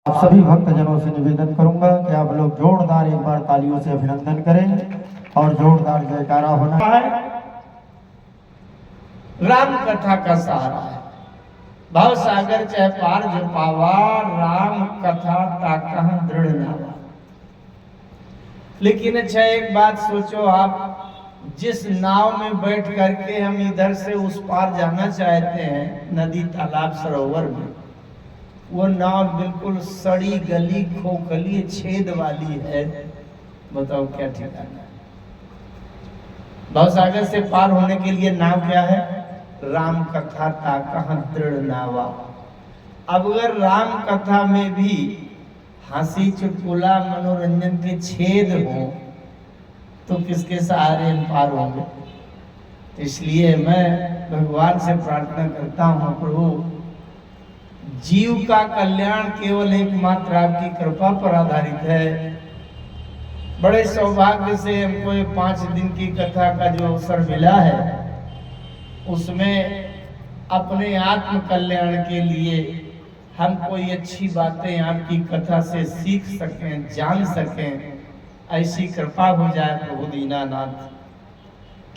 आप सभी भक्तजनों से निवेदन करूंगा कि आप लोग जोरदार एक बार तालियों से अभिनंदन करें और जोरदार जयकारा होना है। राम कथा का सहारा है। भव सागर चाहे पार जो पावा, राम कथा ताकह दृढ़ नावा। लेकिन अच्छा एक बात सोचो आप, जिस नाव में बैठ करके हम इधर से उस पार जाना चाहते हैं नदी तालाब सरोवर में, वो नाव बिल्कुल सड़ी गली खोखली छेद वाली है। बताओ क्या ठिकाना है। भवसागर से पार होने के लिए नाव क्या है? राम कथा ताकह दृढ़ नावा। अब अगर राम कथा में भी हंसी चुटकुला मनोरंजन के छेद हो तो किसके सहारे हम पार होंगे? इसलिए मैं भगवान से प्रार्थना करता हूँ, प्रभु जीव का कल्याण केवल एकमात्र आपकी कृपा पर आधारित है। बड़े सौभाग्य से हमको ये 5 दिन की कथा का जो अवसर मिला है, उसमें अपने आत्म कल्याण के लिए हम कोई अच्छी बातें आपकी कथा से सीख सकें, जान सकें, ऐसी कृपा हो जाए प्रभु दीनानाथ।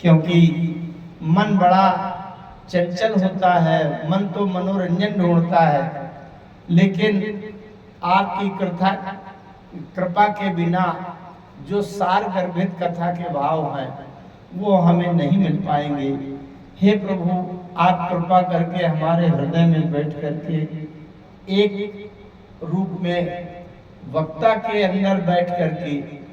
क्योंकि मन बड़ा चंचल होता है, मन तो मनोरंजन ढूंढता है, लेकिन आपकी कृपा के बिना जो सार गर्भित कथा के भाव हैं वो हमें नहीं मिल पाएंगे। हे प्रभु, आप कृपा करके हमारे हृदय में बैठ करके एक रूप में वक्ता के अंदर बैठ करके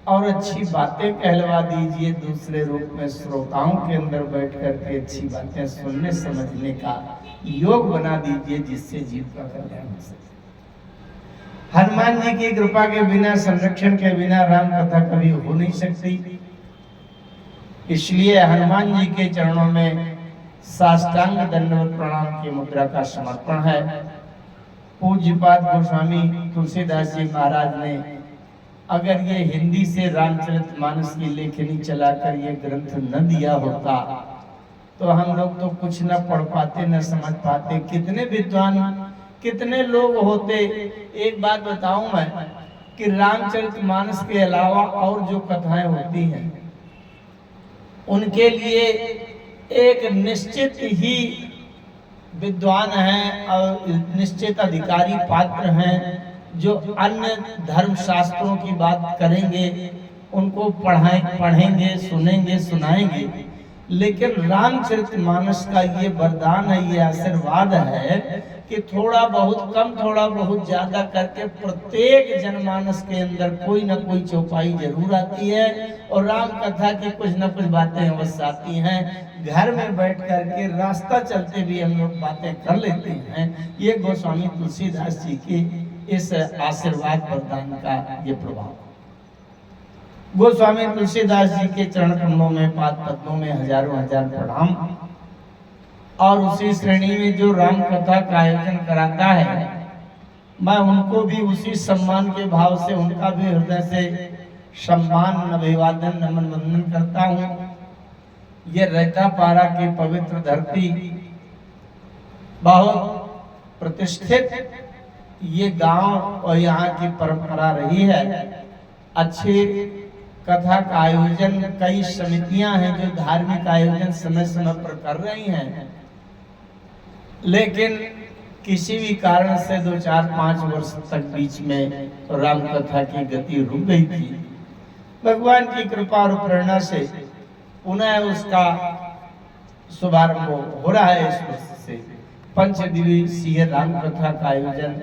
और अच्छी बातें कहलवा दीजिए, दूसरे रूप में श्रोताओं के अंदर बैठ करके अच्छी बातें सुनने समझने का योग बना दीजिए, जिससे जीव का कल्याण हो सके। हनुमान जी की कृपा के बिना, संरक्षण के बिना राम कथा कभी हो नहीं सकती। इसलिए हनुमान जी के चरणों में साष्टांग दंडवत प्रणाम की मुद्रा का समर्पण है। पूज्यपाद गोस्वामी तुलसीदास जी महाराज ने अगर ये हिंदी से रामचरितमानस की लेखनी चलाकर ये ग्रंथ न दिया होता तो हम लोग तो कुछ न पढ़ पाते, न समझ पाते। कितने विद्वान, कितने लोग होते। एक बात बताऊं मैं कि रामचरितमानस के अलावा और जो कथाएं होती हैं उनके लिए एक निश्चित ही विद्वान हैं और निश्चित अधिकारी पात्र हैं जो अन्य धर्म शास्त्रों की बात करेंगे, उनको पढ़ेंगे, सुनेंगे, सुनाएंगे। लेकिन रामचरितमानस का ये वरदान है, ये आशीर्वाद है कि थोड़ा बहुत कम, थोड़ा बहुत ज्यादा करके प्रत्येक जनमानस के अंदर कोई ना कोई चौपाई जरूर आती है और राम कथा की कुछ न कुछ बातें अवश्य आती हैं। घर में बैठ करके रास्ता चलते भी हम लोग बातें कर लेते हैं। ये गोस्वामी तुलसीदास जी के इस आशीर्वाद वरदान का ये प्रभाव। गोस्वामी तुलसीदास जी के चरण कमलों में, पाद पद्मों में हजारों हजार प्रणाम। और उसी श्रेणी में जो राम कथा का आयोजन कराता है, मैं उनको भी उसी सम्मान के भाव से, उनका भी हृदय से सम्मान, अभिवादन, नमन, वंदन करता हूँ। ये रहता पारा की पवित्र धरती, बहुत प्रतिष्ठित ये गांव और यहाँ की परंपरा रही है। अच्छे कथा का आयोजन, कई समितियां हैं जो धार्मिक आयोजन समय समय पर कर रही हैं, लेकिन किसी भी कारण से 2, 4, 5 वर्ष तक बीच में राम कथा की गति रुक गई थी। भगवान की कृपा और प्रेरणा से पुनः उसका शुभारंभ हो रहा है। इस वर्ष से 5 दिवसीय राम कथा का आयोजन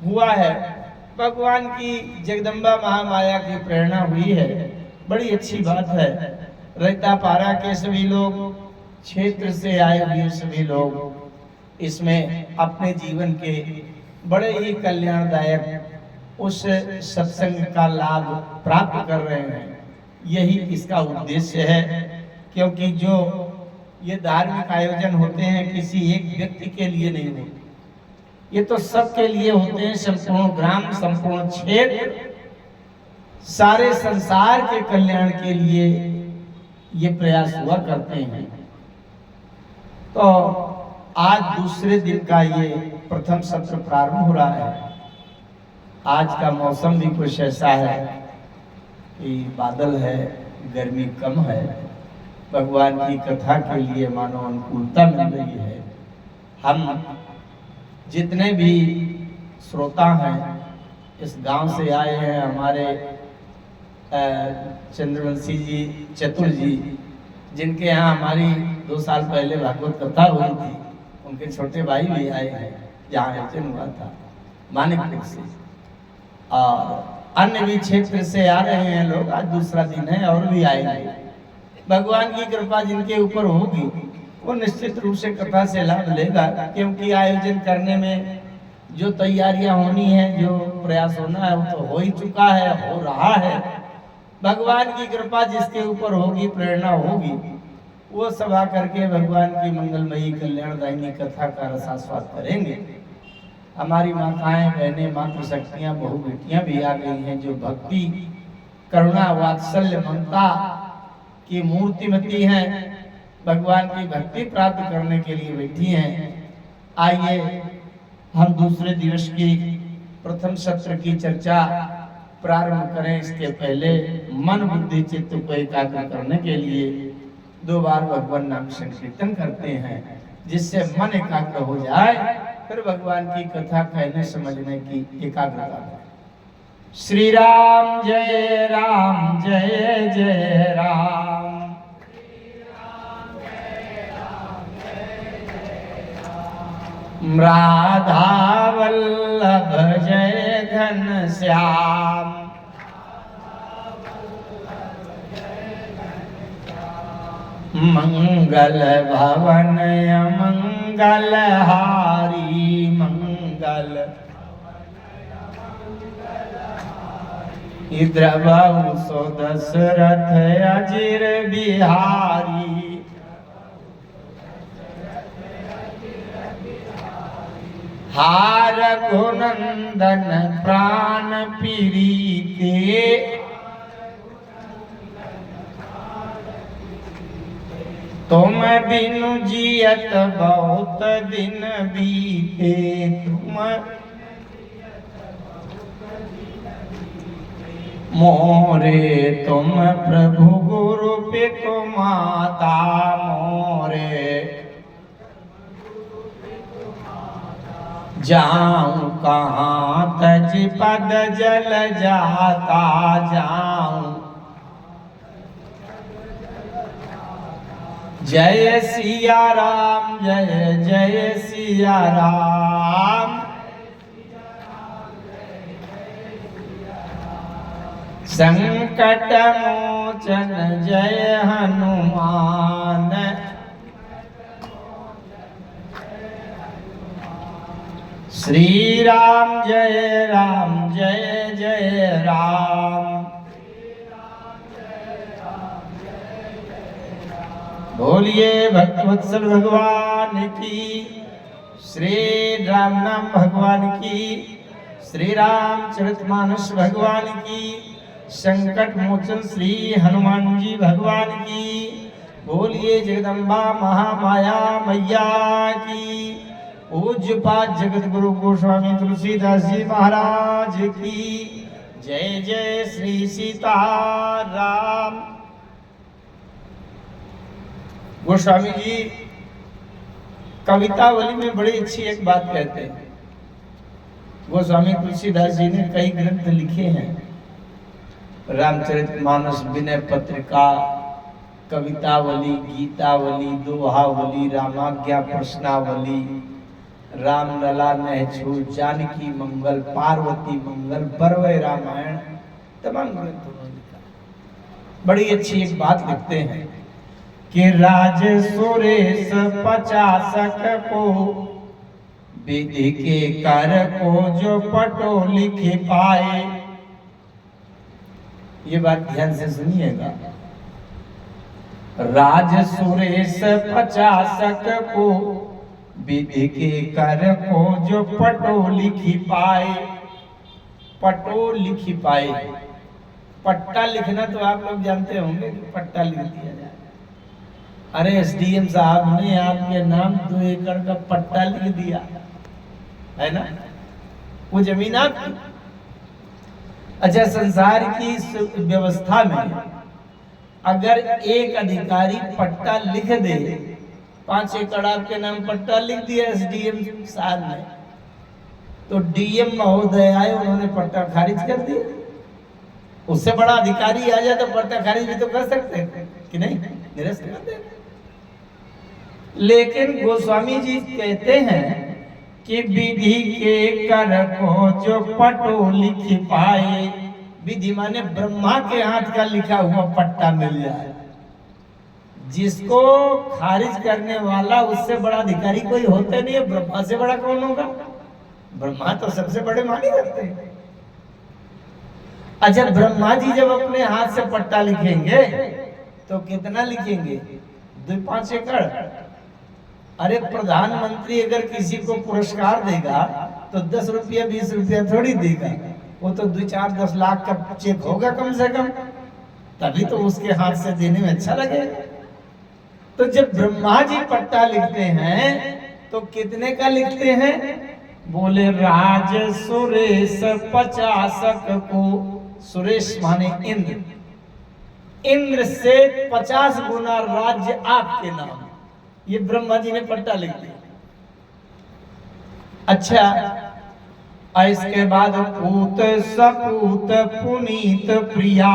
हुआ है। भगवान की जगदम्बा महामाया की प्रेरणा हुई है, बड़ी अच्छी बात है। रहता पारा के सभी लोग, क्षेत्र से आए हुए सभी लोग इसमें अपने जीवन के बड़े ही कल्याणदायक उस सत्संग का लाभ प्राप्त कर रहे हैं। यही इसका उद्देश्य है, क्योंकि जो ये धार्मिक आयोजन होते हैं किसी एक व्यक्ति के लिए नहीं होते, ये तो सबके लिए होते हैं। संपूर्ण ग्राम, संपूर्ण क्षेत्र, सारे संसार के कल्याण के लिए ये प्रयास हुआ करते हैं। तो आज दूसरे दिन का ये प्रथम सत्र प्रारंभ हो रहा है। आज का मौसम भी कुछ ऐसा है कि बादल है, गर्मी कम है, भगवान की कथा के लिए मानो अनुकूलता मिल रही है। हम जितने भी श्रोता हैं इस गांव से आए हैं, हमारे चंद्रवंशी जी, चतुर जी, जिनके यहाँ हमारी 2 साल पहले भागवत कथा हुई थी, उनके छोटे भाई भी आए हैं जहाँ आयोजन हुआ था मानिकपुर से, और अन्य भी क्षेत्र से आ रहे हैं लोग। आज दूसरा दिन है और भी आएंगे। भगवान की कृपा जिनके ऊपर होगी वो निश्चित रूप से कथा से लाभ लेगा, क्योंकि आयोजन करने में जो तैयारियां होनी है, जो प्रयास होना है, वो तो हो ही चुका है, हो रहा है। भगवान की कृपा जिसके ऊपर होगी, प्रेरणा होगी, वो सभा करके भगवान की मंगलमयी कल्याणदायिनी कथा का रसास्वाद करेंगे। हमारी माताएं, बहनें, मातृशक्तियां, बहु बेटियां भी आ गई हैं, जो भक्ति, करुणा, वात्सल्य, ममता की मूर्तिमती हैं, भगवान की भक्ति प्राप्त करने के लिए बैठी हैं। आइए हम दूसरे दिवस की प्रथम सत्र की चर्चा प्रारंभ करें। इसके पहले मन, बुद्धि, चित्त को एकाग्र करने के लिए 2 बार भगवान नाम संकीर्तन करते हैं, जिससे मन एकाग्र हो जाए, फिर भगवान की कथा कहने समझने की एकाग्रता है। श्री राम जय राम, जय जय राम। राधा वल्लभ जय घन श्याम, मंगल भवन मंगल हारी, मंगल द्रवहु सो दशरथ अजिर बिहारी, हार गुनंदन प्राण पीरीते, तुम बिनु जियत बहुत दिन बीते, तुम मोरे तुम प्रभु गुरु पितु माता, मोरे जाऊं कहाँ तज पद जल जाता, जाऊं जय सिया राम, जय जय सिया राम, संकट मोचन जय हनुमान, श्री राम जय राम, जय जय राम, बोलिए भक्तवत्सल भगवान की, श्री राम नाम भगवान की, श्री रामचरितमानस भगवान की, संकट मोचन श्री हनुमान जी भगवान की, बोलिए जगदम्बा महामाया मैया की, पूज्यपाद जगत गुरु गोस्वामी तुलसीदास जी महाराज की जय। जय श्री सीताराम। गोस्वामी जी कवितावली में बड़ी अच्छी एक बात कहते हैं। गोस्वामी तुलसीदास जी ने कई ग्रंथ लिखे हैं, रामचरितमानस, विनय पत्रिका, कवितावली, गीतावली, दोहावली, रामाज्ञा प्रश्नावली, रामलला नहछू, जानकी मंगल, पार्वती मंगल, बरवय रामायण, तमाम ग्रंथ उन्होंने लिखा। बड़ी अच्छी एक बात लिखते हैं कि राज सुरेश 50 को विधि के कर को जो पटो लिख पाए। ये बात ध्यान से सुनिएगा। राज सुरेश 50 को विधि के कर को जो पटो लिखी पाए। पटो लिखी पाए, पट्टा लिखना तो आप लोग जानते होंगे कि पट्टा लिख दिया जाए। अरे एसडीएम साहब ने आपके नाम 2 एकड़ का पट्टा लिख दिया है ना, वो जमीन आपकी, अच्छा, संसार की इस व्यवस्था में अगर एक अधिकारी पट्टा लिख दे, 5 एकड़ आपके नाम पट्टा लिख दिया एसडीएम साहब ने, तो डीएम महोदय आए, उन्होंने पट्टा खारिज कर दिया। उससे बड़ा अधिकारी आ जाए तो पट्टा खारिज भी तो कर सकते हैं कि नहीं, निरस्त कर दे। लेकिन गोस्वामी जी कहते हैं कि विधि के कर को जो पटो लिख पाए, विधि माने ब्रह्मा के हाथ का लिखा हुआ पट्टा मिल जाए, जिसको खारिज करने वाला उससे बड़ा अधिकारी कोई होता नहीं है। ब्रह्मा से बड़ा कौन होगा? ब्रह्मा तो सबसे बड़े माने जाते हैं। अच्छा, ब्रह्मा जी जब अपने हाथ से पट्टा लिखेंगे तो कितना लिखेंगे? 2-5 एकड़। अरे, प्रधानमंत्री अगर किसी को पुरस्कार देगा तो 10 रुपया 20 रुपया थोड़ी देगा, वो तो 2-4-10 लाख का चेक होगा कम से कम, तभी तो उसके हाथ से देने में अच्छा लगेगा। तो जब ब्रह्मा जी पट्टा लिखते हैं तो कितने का लिखते हैं? बोले राज सुरेश 50 को, सुरेश माने इंद्र, इंद्र से 50 गुना राज्य आपके नाम, ये ब्रह्मा जी ने पट्टा लिख दिया। अच्छा, इसके बाद पूत सपूत पुनीत प्रिया,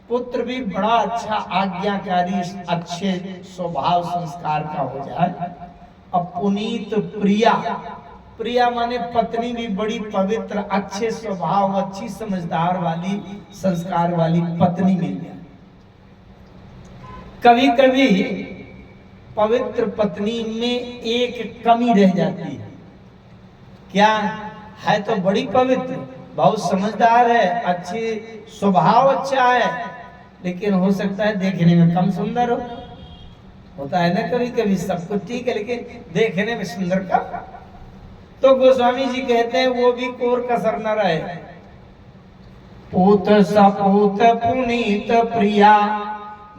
पुत्र भी बड़ा अच्छा आज्ञाकारी, अच्छे स्वभाव संस्कार का हो जाए। अब पुनीत प्रिया, प्रिया माने पत्नी भी बड़ी पवित्र, अच्छे स्वभाव, अच्छी समझदार वाली, संस्कार वाली पत्नी मिल जाए। कभी कभी पवित्र पत्नी में एक कमी रह जाती है। क्या है? तो बड़ी पवित्र, बहुत समझदार है, अच्छे स्वभाव अच्छा है, लेकिन हो सकता है देखने में कम सुंदर हो। होता है ना कभी कभी, सब कुछ ठीक है लेकिन देखने में सुंदर कम। तो गोस्वामी जी कहते हैं वो भी कोर कसर न रहे। पूत सपूत पुनीत प्रिया,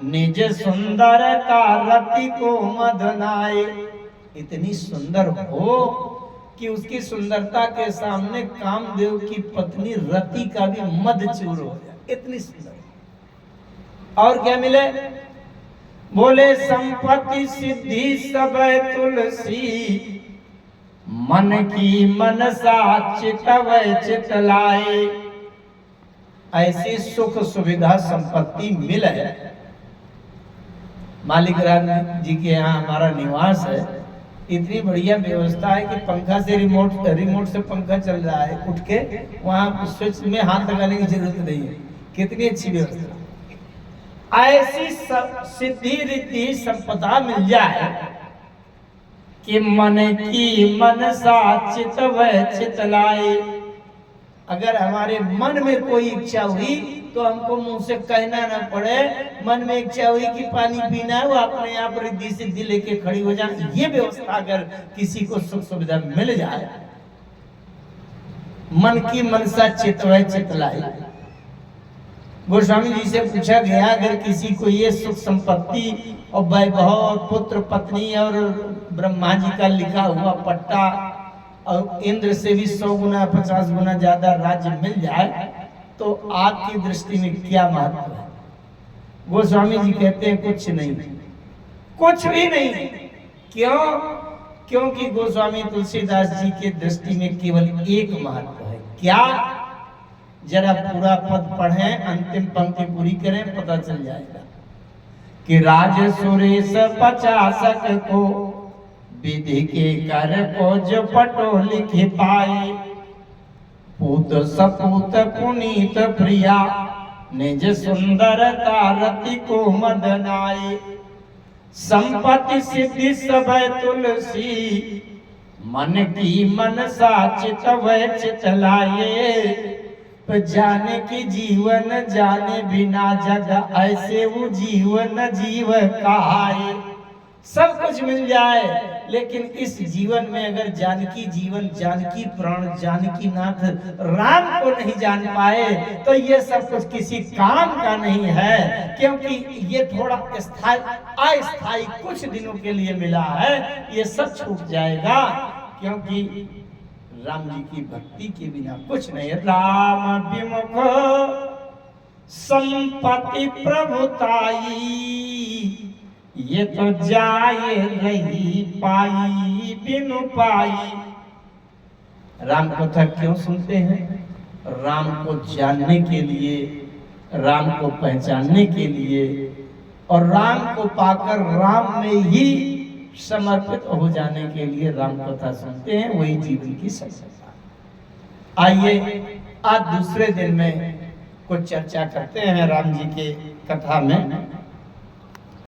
निज सुंदरता रति को मदनाए, इतनी सुंदर हो कि उसकी सुंदरता के सामने कामदेव की पत्नी रति का भी मद चूर हो जाए, इतनी सुंदर। और क्या मिले? बोले संपत्ति सिद्धि सब तुलसी, मन की मनसा चितवै चितलाए, ऐसी सुख सुविधा संपत्ति मिले। मालिक राज जी के यहाँ हमारा निवास है, इतनी बढ़िया व्यवस्था है कि पंखा से रिमोट से पंखा चल रहा है, उठ के वहाँ स्विच में हाथ लगाने की जरूरत नहीं है। कितनी अच्छी व्यवस्था। ऐसी सिद्धि रिद्धि संपदा मिल जाए कि मन की मनसा चितवै चितलाए। अगर हमारे मन में कोई इच्छा हुई तो हमको मुंह से कहना ना पड़े, मन में इच्छा हुई कि पानी पीना है, वो अपने आप रिद्धि सिद्धि लेके खड़ी हो जाए। ये व्यवस्था अगर किसी को सुख सुविधा मिल जाए, मन की मनसा चितवै चितलाए। गोस्वामी जी से पूछा गया, अगर किसी को ये सुख संपत्ति और वैभव और पुत्र पत्नी और ब्रह्मा जी का लिखा हुआ पट्टा और इंद्र से भी 100 गुना 50 गुना ज्यादा राज्य मिल जाए तो आपकी दृष्टि में क्या महत्व है? गोस्वामी जी कहते हैं कुछ नहीं, कुछ भी नहीं। क्यों? क्योंकि गोस्वामी तुलसीदास जी के दृष्टि में केवल एक महत्व है। क्या? जरा पूरा पद पढ़ें, अंतिम पंक्ति पूरी करें, पता चल जाएगा कि राज सुरेश 50 को, विधि के कर को जो पटो लिख पाए, पूत सपूत पुनीत प्रिया, निज सुंदरता रति को मदनाए। संपत्ति सिद्धि सब तुलसी, मन की मनसा चितवै चितलाए। जाने की जीवन जाने बिना जग, ऐसे वो जीवन जीव कहाए। सब कुछ मिल जाए लेकिन इस जीवन में अगर जानकी जीवन, जानकी प्राण, जानकी नाथ राम को नहीं जान पाए तो ये सब कुछ किसी काम का नहीं है। क्योंकि ये थोड़ा अस्थायी कुछ दिनों के लिए मिला है, ये सब छूट जाएगा। क्योंकि राम जी की भक्ति के बिना कुछ नहीं है। राम विमुख संपत्ति प्रभुताई, ये तो जाए रही पाई बिनु पाई। राम कथा क्यों सुनते हैं? राम को जानने के लिए, राम को पहचानने के लिए, और राम को पाकर राम में ही समर्पित हो जाने के लिए राम कथा सुनते हैं। वही जीवन की सफलता। आइए आज दूसरे दिन में कुछ चर्चा करते हैं राम जी के कथा में।